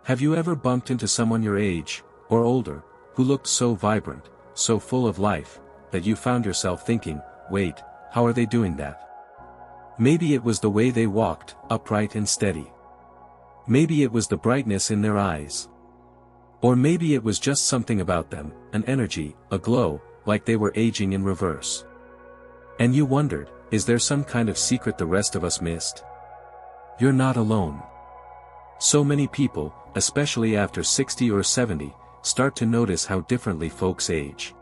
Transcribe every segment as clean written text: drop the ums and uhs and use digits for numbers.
Have you ever bumped into someone your age, or older, who looked so vibrant, so full of life, that you found yourself thinking, wait, how are they doing that? Maybe it was the way they walked, upright and steady. Maybe it was the brightness in their eyes. Or maybe it was just something about them, an energy, a glow, like they were aging in reverse. And you wondered, is there some kind of secret the rest of us missed? You're not alone. So many people, especially after 60 or 70, start to notice how differently folks age.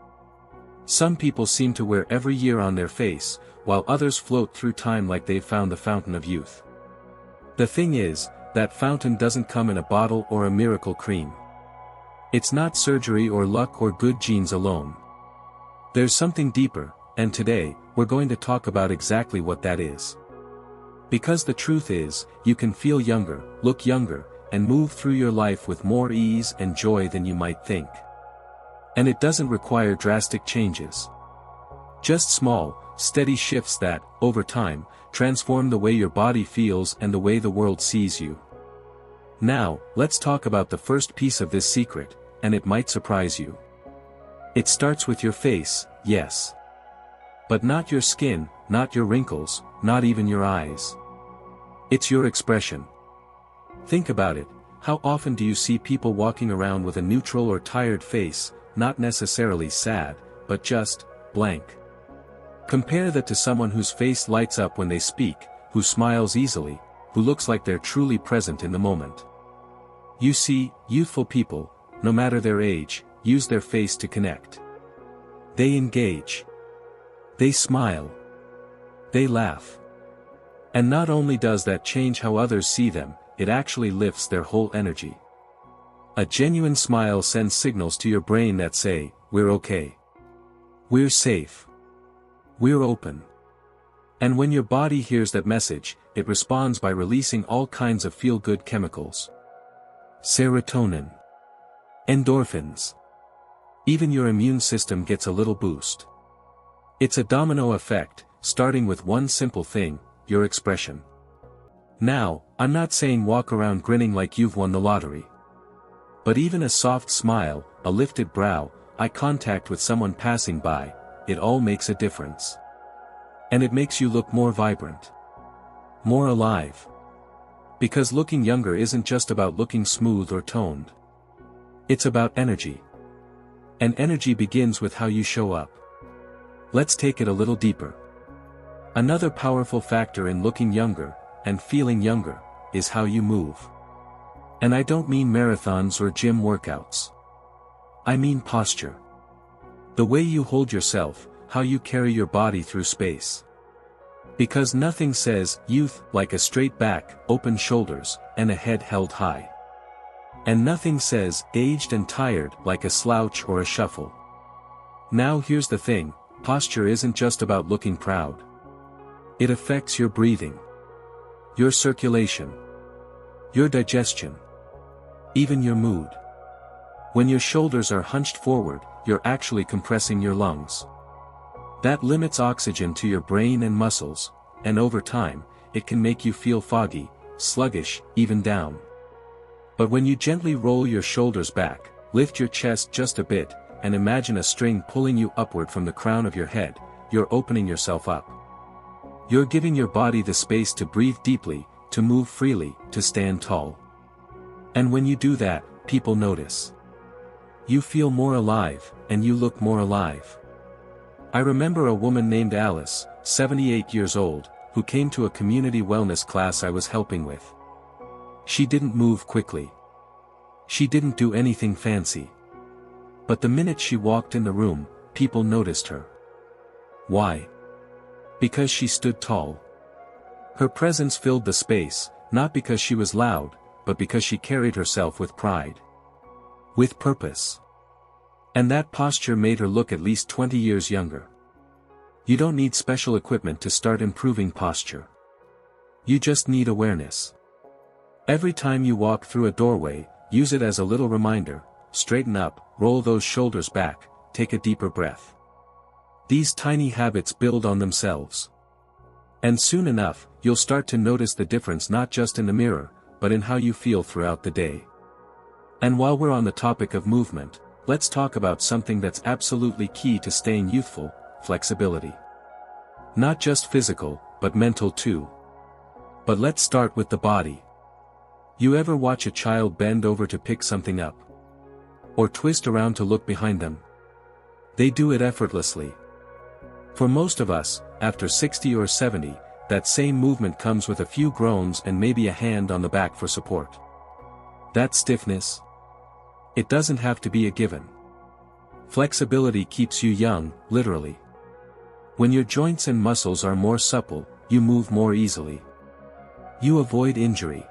Some people seem to wear every year on their face, while others float through time like they've found the fountain of youth. The thing is, that fountain doesn't come in a bottle or a miracle cream. It's not surgery or luck or good genes alone. There's something deeper, and today, we're going to talk about exactly what that is. Because the truth is, you can feel younger, look younger, and move through your life with more ease and joy than you might think. And it doesn't require drastic changes. Just small, steady shifts that, over time, transform the way your body feels and the way the world sees you. Now, let's talk about the first piece of this secret, and it might surprise you. It starts with your face, yes. But not your skin, not your wrinkles, not even your eyes. It's your expression. Think about it, how often do you see people walking around with a neutral or tired face, not necessarily sad, but just, blank? Compare that to someone whose face lights up when they speak, who smiles easily, who looks like they're truly present in the moment. You see, youthful people, no matter their age, use their face to connect. They engage. They smile. They laugh. And not only does that change how others see them, it actually lifts their whole energy. A genuine smile sends signals to your brain that say, we're okay. We're safe. We're open. And when your body hears that message, it responds by releasing all kinds of feel-good chemicals. Serotonin. Endorphins. Even your immune system gets a little boost. It's a domino effect, starting with one simple thing, your expression. Now, I'm not saying walk around grinning like you've won the lottery. But even a soft smile, a lifted brow, eye contact with someone passing by, it all makes a difference. And it makes you look more vibrant. More alive. Because looking younger isn't just about looking smooth or toned. It's about energy. And energy begins with how you show up. Let's take it a little deeper. Another powerful factor in looking younger, and feeling younger, is how you move. And I don't mean marathons or gym workouts. I mean posture. The way you hold yourself, how you carry your body through space. Because nothing says youth like a straight back, open shoulders, and a head held high. And nothing says aged and tired like a slouch or a shuffle. Now here's the thing, posture isn't just about looking proud. It affects your breathing. Your circulation. Your digestion. Even your mood. When your shoulders are hunched forward, you're actually compressing your lungs. That limits oxygen to your brain and muscles, and over time, it can make you feel foggy, sluggish, even down. But when you gently roll your shoulders back, lift your chest just a bit, and imagine a string pulling you upward from the crown of your head, you're opening yourself up. You're giving your body the space to breathe deeply, to move freely, to stand tall. And when you do that, people notice. You feel more alive, and you look more alive. I remember a woman named Alice, 78 years old, who came to a community wellness class I was helping with. She didn't move quickly. She didn't do anything fancy. But the minute she walked in the room, people noticed her. Why? Because she stood tall. Her presence filled the space, not because she was loud, but because she carried herself with pride. With purpose. And that posture made her look at least 20 years younger. You don't need special equipment to start improving posture. You just need awareness. Every time you walk through a doorway, use it as a little reminder, straighten up, roll those shoulders back, take a deeper breath. These tiny habits build on themselves. And soon enough, you'll start to notice the difference not just in the mirror, but in how you feel throughout the day. And while we're on the topic of movement, let's talk about something that's absolutely key to staying youthful: flexibility. Not just physical, but mental too. But let's start with the body. You ever watch a child bend over to pick something up? Or twist around to look behind them? They do it effortlessly. For most of us, after 60 or 70, that same movement comes with a few groans and maybe a hand on the back for support. That stiffness? It doesn't have to be a given. Flexibility keeps you young, literally. When your joints and muscles are more supple, you move more easily. You avoid injury.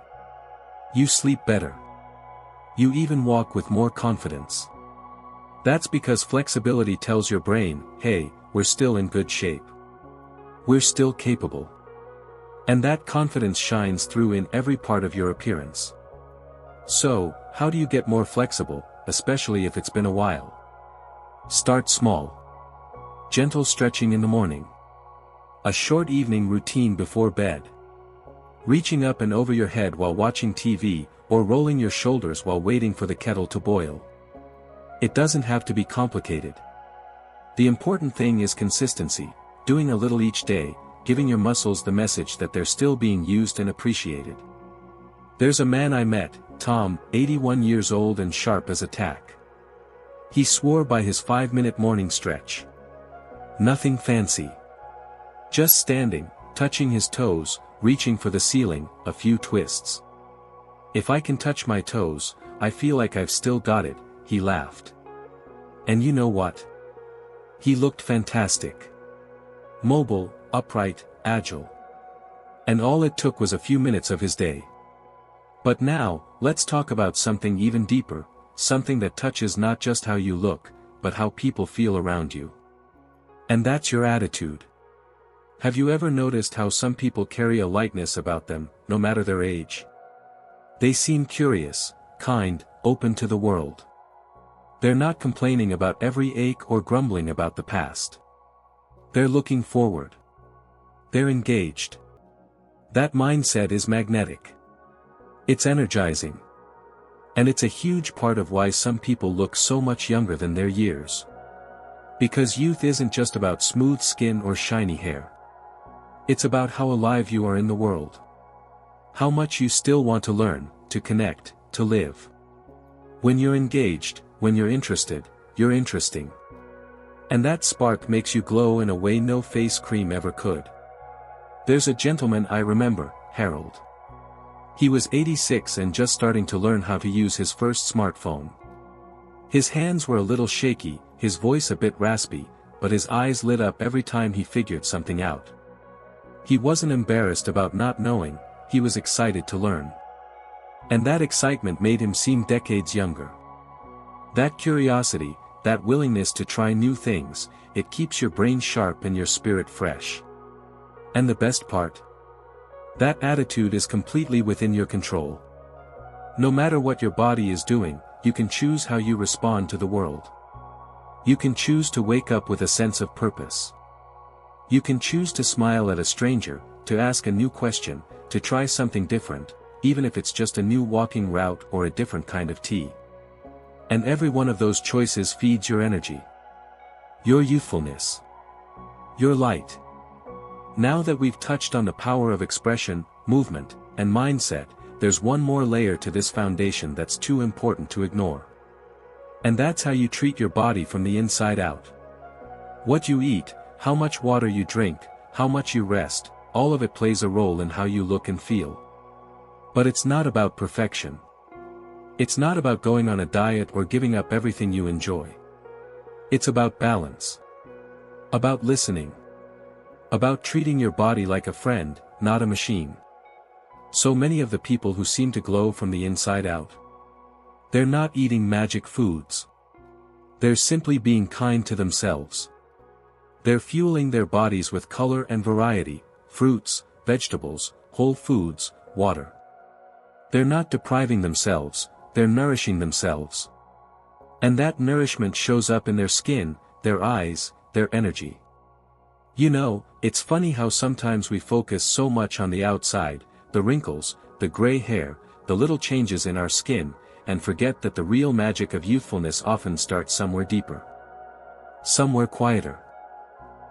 You sleep better. You even walk with more confidence. That's because flexibility tells your brain, hey, we're still in good shape. We're still capable. And that confidence shines through in every part of your appearance. So, how do you get more flexible, especially if it's been a while? Start small. Gentle stretching in the morning. A short evening routine before bed. Reaching up and over your head while watching TV, or rolling your shoulders while waiting for the kettle to boil. It doesn't have to be complicated. The important thing is consistency, doing a little each day, giving your muscles the message that they're still being used and appreciated. There's a man I met, Tom, 81 years old and sharp as a tack. He swore by his 5-minute morning stretch. Nothing fancy. Just standing, touching his toes, reaching for the ceiling, a few twists. If I can touch my toes, I feel like I've still got it, he laughed. And you know what? He looked fantastic. Mobile, upright, agile. And all it took was a few minutes of his day. But now, let's talk about something even deeper, something that touches not just how you look, but how people feel around you. And that's your attitude. Have you ever noticed how some people carry a lightness about them, no matter their age? They seem curious, kind, open to the world. They're not complaining about every ache or grumbling about the past. They're looking forward. They're engaged. That mindset is magnetic. It's energizing. And it's a huge part of why some people look so much younger than their years. Because youth isn't just about smooth skin or shiny hair. It's about how alive you are in the world. How much you still want to learn, to connect, to live. When you're engaged, when you're interested, you're interesting. And that spark makes you glow in a way no face cream ever could. There's a gentleman I remember, Harold. He was 86 and just starting to learn how to use his first smartphone. His hands were a little shaky, his voice a bit raspy, but his eyes lit up every time he figured something out. He wasn't embarrassed about not knowing, he was excited to learn. And that excitement made him seem decades younger. That curiosity, that willingness to try new things, it keeps your brain sharp and your spirit fresh. And the best part? That attitude is completely within your control. No matter what your body is doing, you can choose how you respond to the world. You can choose to wake up with a sense of purpose. You can choose to smile at a stranger, to ask a new question, to try something different, even if it's just a new walking route or a different kind of tea. And every one of those choices feeds your energy. Your youthfulness. Your light. Now that we've touched on the power of expression, movement, and mindset, there's one more layer to this foundation that's too important to ignore. And that's how you treat your body from the inside out. What you eat, how much water you drink, how much you rest, all of it plays a role in how you look and feel. But it's not about perfection. It's not about going on a diet or giving up everything you enjoy. It's about balance. About listening. About treating your body like a friend, not a machine. So many of the people who seem to glow from the inside out. They're not eating magic foods. They're simply being kind to themselves. They're fueling their bodies with color and variety, fruits, vegetables, whole foods, water. They're not depriving themselves, they're nourishing themselves. And that nourishment shows up in their skin, their eyes, their energy. You know, it's funny how sometimes we focus so much on the outside, the wrinkles, the gray hair, the little changes in our skin, and forget that the real magic of youthfulness often starts somewhere deeper. Somewhere quieter.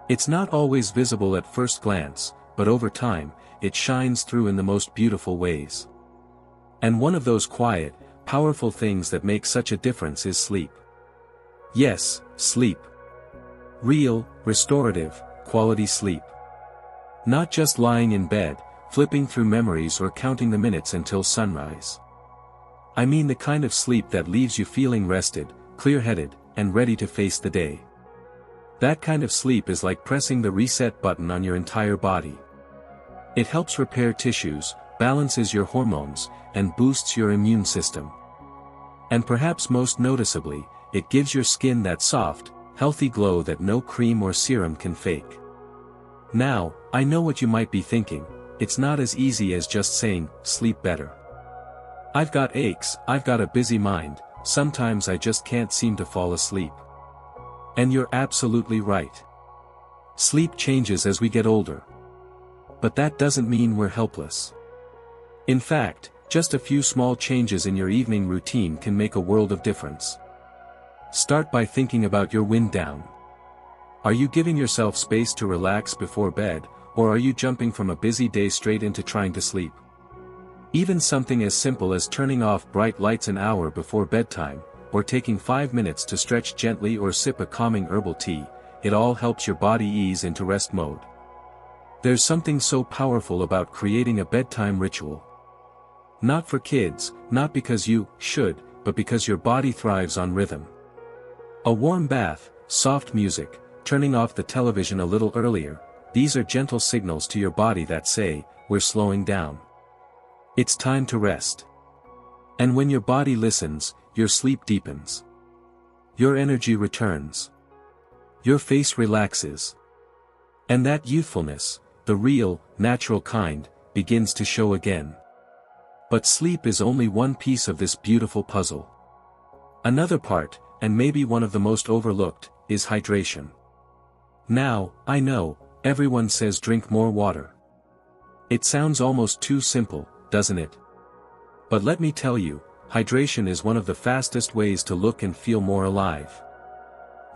It's not always visible at first glance, but over time, it shines through in the most beautiful ways. And one of those quiet, powerful things that make such a difference is sleep. Yes, sleep. Real, restorative, quality sleep. Not just lying in bed, flipping through memories or counting the minutes until sunrise. I mean the kind of sleep that leaves you feeling rested, clear-headed, and ready to face the day. That kind of sleep is like pressing the reset button on your entire body. It helps repair tissues, balances your hormones, and boosts your immune system. And perhaps most noticeably, it gives your skin that soft, healthy glow that no cream or serum can fake. Now, I know what you might be thinking, it's not as easy as just saying, sleep better. I've got aches, I've got a busy mind, sometimes I just can't seem to fall asleep. And you're absolutely right. Sleep changes as we get older. But that doesn't mean we're helpless. In fact, just a few small changes in your evening routine can make a world of difference. Start by thinking about your wind down. Are you giving yourself space to relax before bed, or are you jumping from a busy day straight into trying to sleep? Even something as simple as turning off bright lights an hour before bedtime, or taking 5 minutes to stretch gently or sip a calming herbal tea, it all helps your body ease into rest mode. There's something so powerful about creating a bedtime ritual. Not for kids, not because you should, but because your body thrives on rhythm. A warm bath, soft music, turning off the television a little earlier, these are gentle signals to your body that say, we're slowing down. It's time to rest. And when your body listens, your sleep deepens. Your energy returns. Your face relaxes. And that youthfulness, the real, natural kind, begins to show again. But sleep is only one piece of this beautiful puzzle. Another part, and maybe one of the most overlooked, is hydration. Now, I know, everyone says drink more water. It sounds almost too simple, doesn't it? But let me tell you, hydration is one of the fastest ways to look and feel more alive.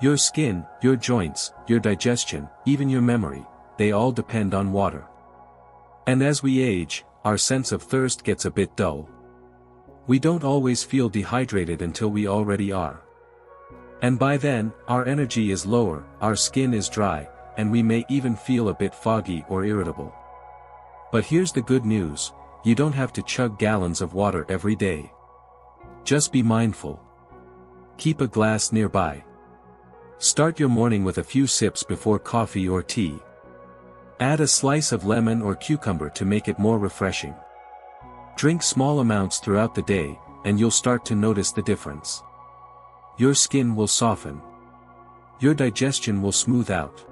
Your skin, your joints, your digestion, even your memory, they all depend on water. And as we age, our sense of thirst gets a bit dull. We don't always feel dehydrated until we already are. And by then, our energy is lower, our skin is dry, and we may even feel a bit foggy or irritable. But here's the good news, you don't have to chug gallons of water every day. Just be mindful. Keep a glass nearby. Start your morning with a few sips before coffee or tea. Add a slice of lemon or cucumber to make it more refreshing. Drink small amounts throughout the day, and you'll start to notice the difference. Your skin will soften. Your digestion will smooth out.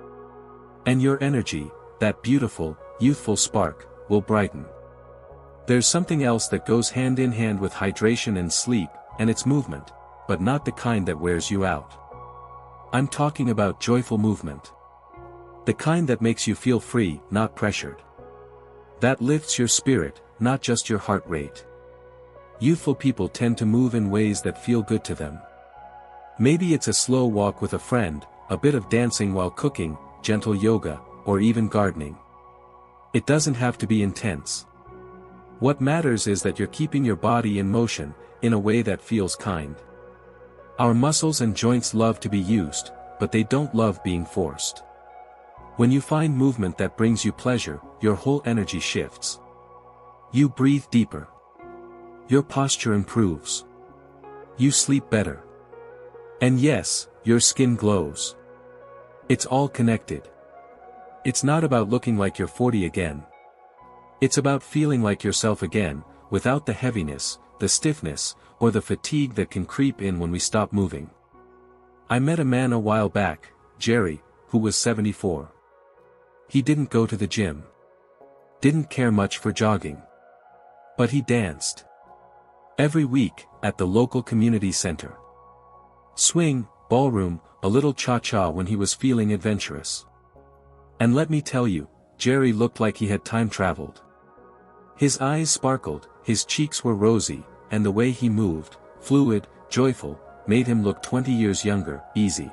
And your energy, that beautiful, youthful spark, will brighten. There's something else that goes hand in hand with hydration and sleep, and it's movement, but not the kind that wears you out. I'm talking about joyful movement. The kind that makes you feel free, not pressured. That lifts your spirit, not just your heart rate. Youthful people tend to move in ways that feel good to them. Maybe it's a slow walk with a friend, a bit of dancing while cooking, gentle yoga, or even gardening. It doesn't have to be intense. What matters is that you're keeping your body in motion, in a way that feels kind. Our muscles and joints love to be used, but they don't love being forced. When you find movement that brings you pleasure, your whole energy shifts. You breathe deeper. Your posture improves. You sleep better. And yes, your skin glows. It's all connected. It's not about looking like you're 40 again. It's about feeling like yourself again, without the heaviness, the stiffness, or the fatigue that can creep in when we stop moving. I met a man a while back, Jerry, who was 74. He didn't go to the gym. Didn't care much for jogging. But he danced. Every week, at the local community center. Swing, ballroom, a little cha-cha when he was feeling adventurous. And let me tell you, Jerry looked like he had time traveled. His eyes sparkled, his cheeks were rosy, and the way he moved, fluid, joyful, made him look 20 years younger, easy.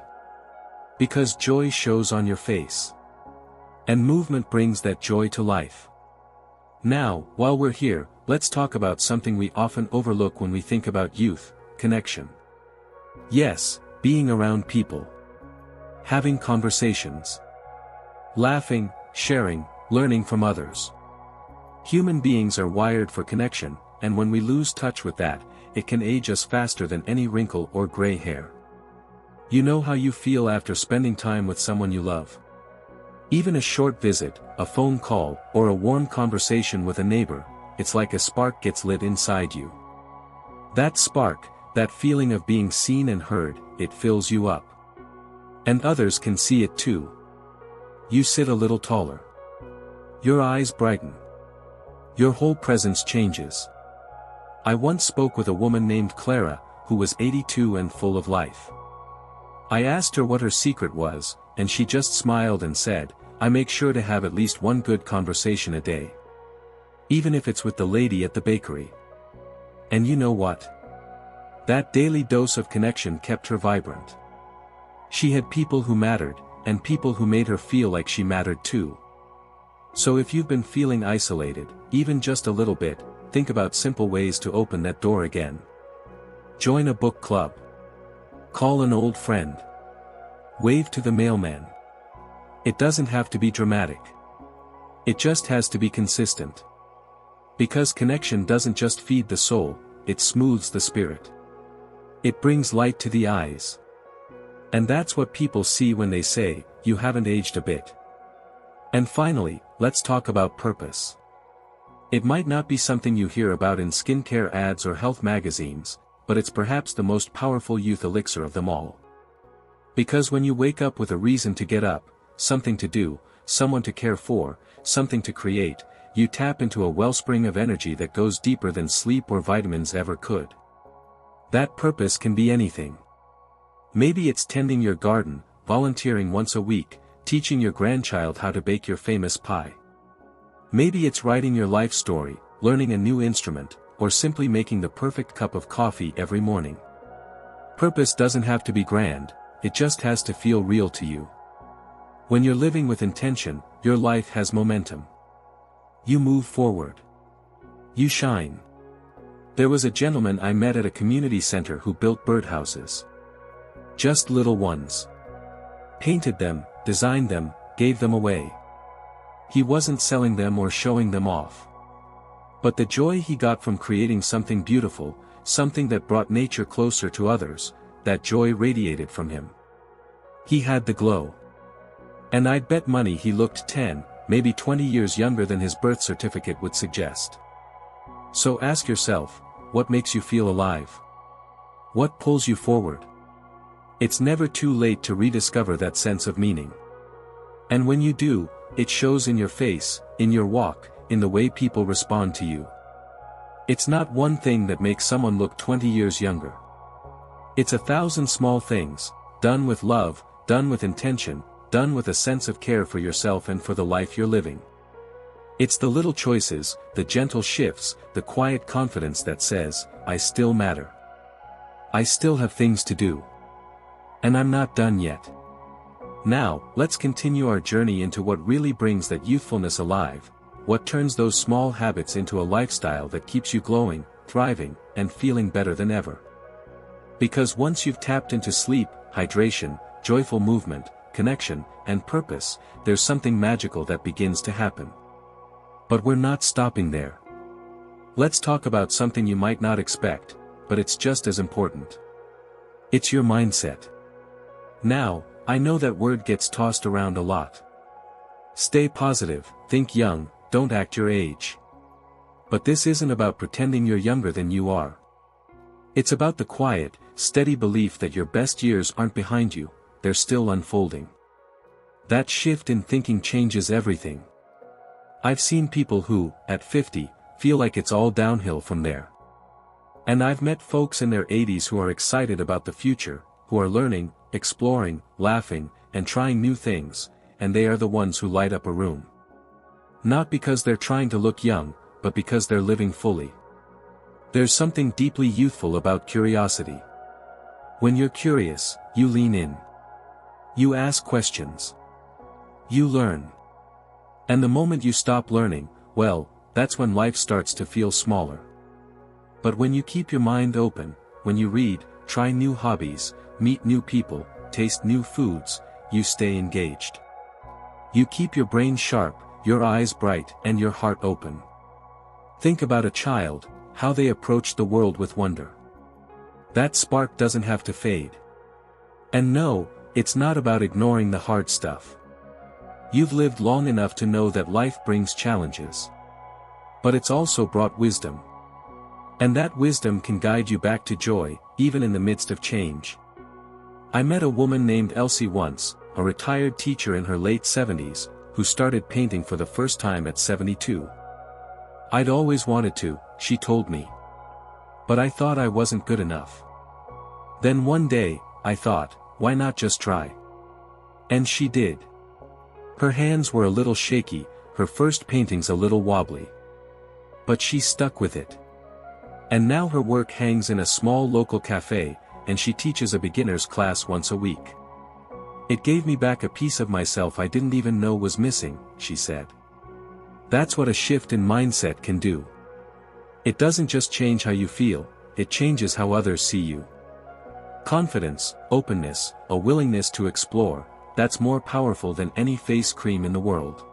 Because joy shows on your face. And movement brings that joy to life. Now, while we're here, let's talk about something we often overlook when we think about youth: connection. Yes, being around people. Having conversations. Laughing, sharing, learning from others. Human beings are wired for connection, and when we lose touch with that, it can age us faster than any wrinkle or gray hair. You know how you feel after spending time with someone you love. Even a short visit, a phone call, or a warm conversation with a neighbor, it's like a spark gets lit inside you. That spark, that feeling of being seen and heard, it fills you up. And others can see it too. You sit a little taller. Your eyes brighten. Your whole presence changes. I once spoke with a woman named Clara, who was 82 and full of life. I asked her what her secret was, and she just smiled and said, "I make sure to have at least one good conversation a day. Even if it's with the lady at the bakery." And you know what? That daily dose of connection kept her vibrant. She had people who mattered, and people who made her feel like she mattered too. So if you've been feeling isolated, even just a little bit, think about simple ways to open that door again. Join a book club. Call an old friend. Wave to the mailman. It doesn't have to be dramatic. It just has to be consistent. Because connection doesn't just feed the soul, it smooths the spirit. It brings light to the eyes. And that's what people see when they say, "You haven't aged a bit." And finally, let's talk about purpose. It might not be something you hear about in skincare ads or health magazines, but it's perhaps the most powerful youth elixir of them all. Because when you wake up with a reason to get up, something to do, someone to care for, something to create, you tap into a wellspring of energy that goes deeper than sleep or vitamins ever could. That purpose can be anything. Maybe it's tending your garden, volunteering once a week, teaching your grandchild how to bake your famous pie. Maybe it's writing your life story, learning a new instrument, or simply making the perfect cup of coffee every morning. Purpose doesn't have to be grand, it just has to feel real to you. When you're living with intention, your life has momentum. You move forward. You shine. There was a gentleman I met at a community center who built birdhouses. Just little ones. Painted them, designed them, gave them away. He wasn't selling them or showing them off. But the joy he got from creating something beautiful, something that brought nature closer to others, that joy radiated from him. He had the glow. And I'd bet money he looked 10, maybe 20 years younger than his birth certificate would suggest. So ask yourself, what makes you feel alive? What pulls you forward? It's never too late to rediscover that sense of meaning. And when you do, it shows in your face, in your walk, in the way people respond to you. It's not one thing that makes someone look 20 years younger. It's 1,000 small things, done with love, done with intention, done with a sense of care for yourself and for the life you're living. It's the little choices, the gentle shifts, the quiet confidence that says, "I still matter. I still have things to do. And I'm not done yet." Now, let's continue our journey into what really brings that youthfulness alive, what turns those small habits into a lifestyle that keeps you glowing, thriving, and feeling better than ever. Because once you've tapped into sleep, hydration, joyful movement, connection, and purpose, there's something magical that begins to happen. But we're not stopping there. Let's talk about something you might not expect, but it's just as important. It's your mindset. Now, I know that word gets tossed around a lot. Stay positive, think young, don't act your age. But this isn't about pretending you're younger than you are. It's about the quiet, steady belief that your best years aren't behind you, they're still unfolding. That shift in thinking changes everything. I've seen people who, at 50, feel like it's all downhill from there. And I've met folks in their 80s who are excited about the future, who are learning, exploring, laughing, and trying new things, and they are the ones who light up a room. Not because they're trying to look young, but because they're living fully. There's something deeply youthful about curiosity. When you're curious, you lean in. You ask questions. You learn. And the moment you stop learning, well, that's when life starts to feel smaller. But when you keep your mind open, when you read, try new hobbies, meet new people, taste new foods, you stay engaged. You keep your brain sharp, your eyes bright, and your heart open. Think about a child, how they approach the world with wonder. That spark doesn't have to fade. And no, it's not about ignoring the hard stuff. You've lived long enough to know that life brings challenges. But it's also brought wisdom. And that wisdom can guide you back to joy, even in the midst of change. I met a woman named Elsie once, a retired teacher in her late 70s, who started painting for the first time at 72. I'd always wanted to, she told me. But I thought I wasn't good enough. Then one day, I thought, why not just try? And she did. Her hands were a little shaky, her first paintings a little wobbly. But she stuck with it. And now her work hangs in a small local cafe, and she teaches a beginner's class once a week. It gave me back a piece of myself I didn't even know was missing, she said. That's what a shift in mindset can do. It doesn't just change how you feel, it changes how others see you. Confidence, openness, a willingness to explore, that's more powerful than any face cream in the world.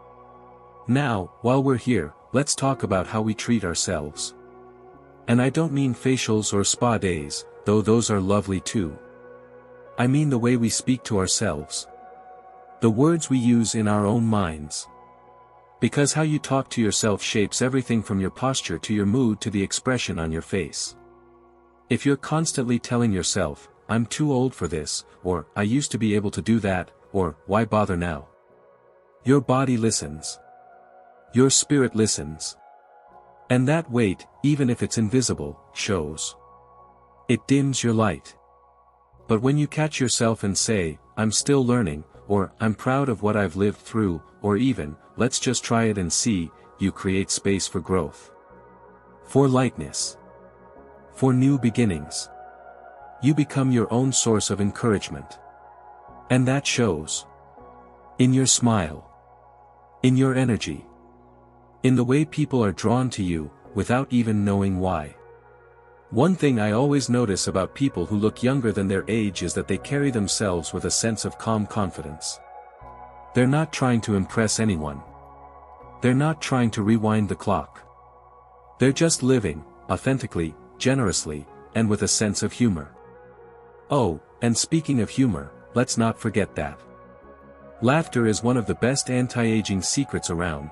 Now, while we're here, let's talk about how we treat ourselves. And I don't mean facials or spa days, though those are lovely too. I mean the way we speak to ourselves. The words we use in our own minds. Because how you talk to yourself shapes everything from your posture to your mood to the expression on your face. If you're constantly telling yourself, I'm too old for this, or I used to be able to do that, or why bother now? Your body listens. Your spirit listens. And that weight, even if it's invisible, shows. It dims your light. But when you catch yourself and say, I'm still learning, or I'm proud of what I've lived through, or even, let's just try it and see, you create space for growth. For lightness. For new beginnings. You become your own source of encouragement. And that shows. In your smile. In your energy. In the way people are drawn to you, without even knowing why. One thing I always notice about people who look younger than their age is that they carry themselves with a sense of calm confidence. They're not trying to impress anyone. They're not trying to rewind the clock. They're just living, authentically, generously, and with a sense of humor. Oh, and speaking of humor, let's not forget that. Laughter is one of the best anti-aging secrets around.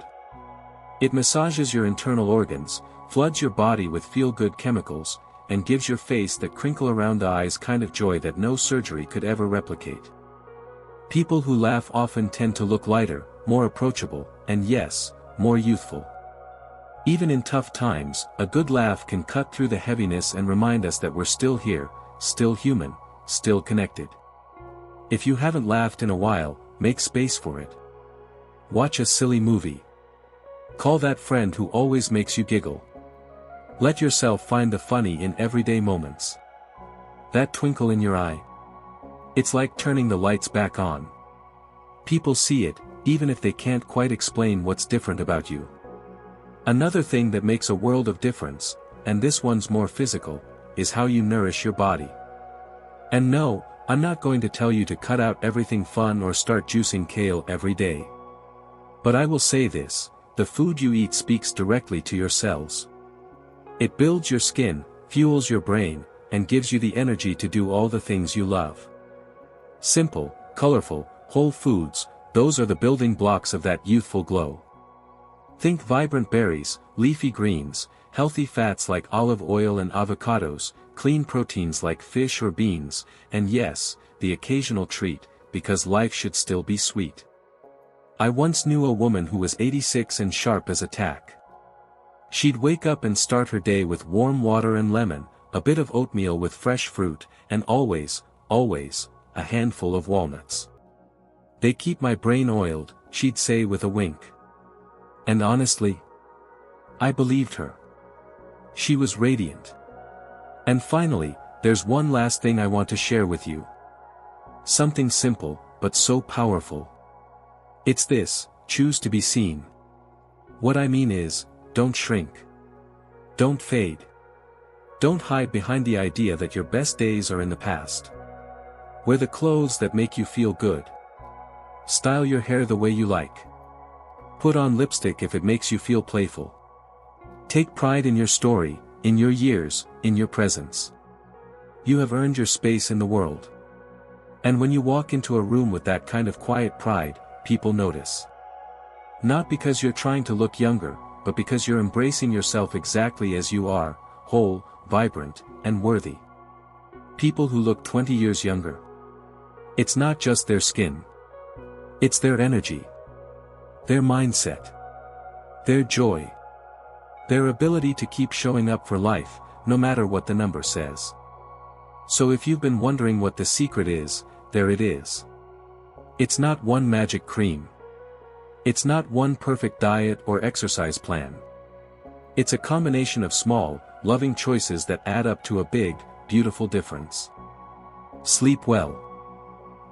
It massages your internal organs, floods your body with feel-good chemicals, and gives your face that crinkle around the eyes kind of joy that no surgery could ever replicate. People who laugh often tend to look lighter, more approachable, and yes, more youthful. Even in tough times, a good laugh can cut through the heaviness and remind us that we're still here, still human, still connected. If you haven't laughed in a while, make space for it. Watch a silly movie. Call that friend who always makes you giggle. Let yourself find the funny in everyday moments. That twinkle in your eye. It's like turning the lights back on. People see it, even if they can't quite explain what's different about you. Another thing that makes a world of difference, and this one's more physical, is how you nourish your body. And no, I'm not going to tell you to cut out everything fun or start juicing kale every day. But I will say this, the food you eat speaks directly to your cells. It builds your skin, fuels your brain, and gives you the energy to do all the things you love. Simple, colorful, whole foods, those are the building blocks of that youthful glow. Think vibrant berries, leafy greens, healthy fats like olive oil and avocados, clean proteins like fish or beans, and yes, the occasional treat, because life should still be sweet. I once knew a woman who was 86 and sharp as a tack. She'd wake up and start her day with warm water and lemon, a bit of oatmeal with fresh fruit, and always, a handful of walnuts. They keep my brain oiled, she'd say with a wink. And honestly, I believed her. She was radiant. And finally, there's one last thing I want to share with you. Something simple, but so powerful. It's this: choose to be seen. What I mean is, don't shrink. Don't fade. Don't hide behind the idea that your best days are in the past. Wear the clothes that make you feel good. Style your hair the way you like. Put on lipstick if it makes you feel playful. Take pride in your story, in your years, in your presence. You have earned your space in the world. And when you walk into a room with that kind of quiet pride, people notice. Not because you're trying to look younger, but because you're embracing yourself exactly as you are, whole, vibrant, and worthy. People who look 20 years younger. It's not just their skin. It's their energy. Their mindset. Their joy. Their ability to keep showing up for life, no matter what the number says. So if you've been wondering what the secret is, there it is. It's not one magic cream. It's not one perfect diet or exercise plan. It's a combination of small, loving choices that add up to a big, beautiful difference. Sleep well.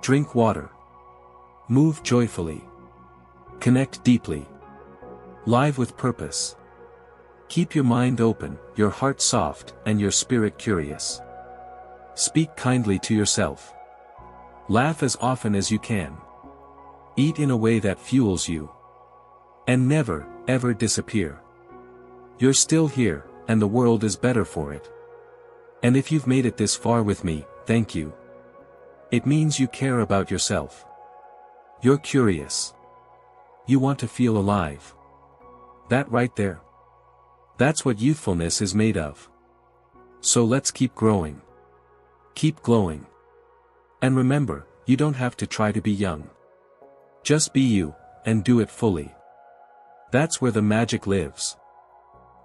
Drink water. Move joyfully. Connect deeply. Live with purpose. Keep your mind open, your heart soft, and your spirit curious. Speak kindly to yourself. Laugh as often as you can. Eat in a way that fuels you. And never, ever disappear. You're still here, and the world is better for it. And if you've made it this far with me, thank you. It means you care about yourself. You're curious. You want to feel alive. That right there. That's what youthfulness is made of. So let's keep growing. Keep glowing. And remember, you don't have to try to be young. Just be you, and do it fully. That's where the magic lives.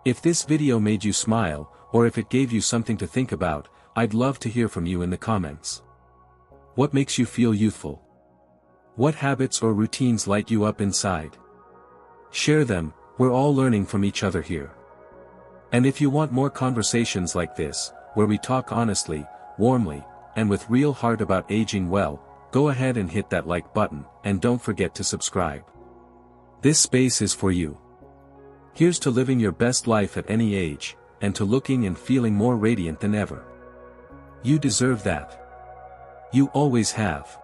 If this video made you smile, or if it gave you something to think about, I'd love to hear from you in the comments. What makes you feel youthful? What habits or routines light you up inside? Share them, we're all learning from each other here. And if you want more conversations like this, where we talk honestly, warmly, and with real heart about aging well, go ahead and hit that like button, and don't forget to subscribe. This space is for you. Here's to living your best life at any age, and to looking and feeling more radiant than ever. You deserve that. You always have.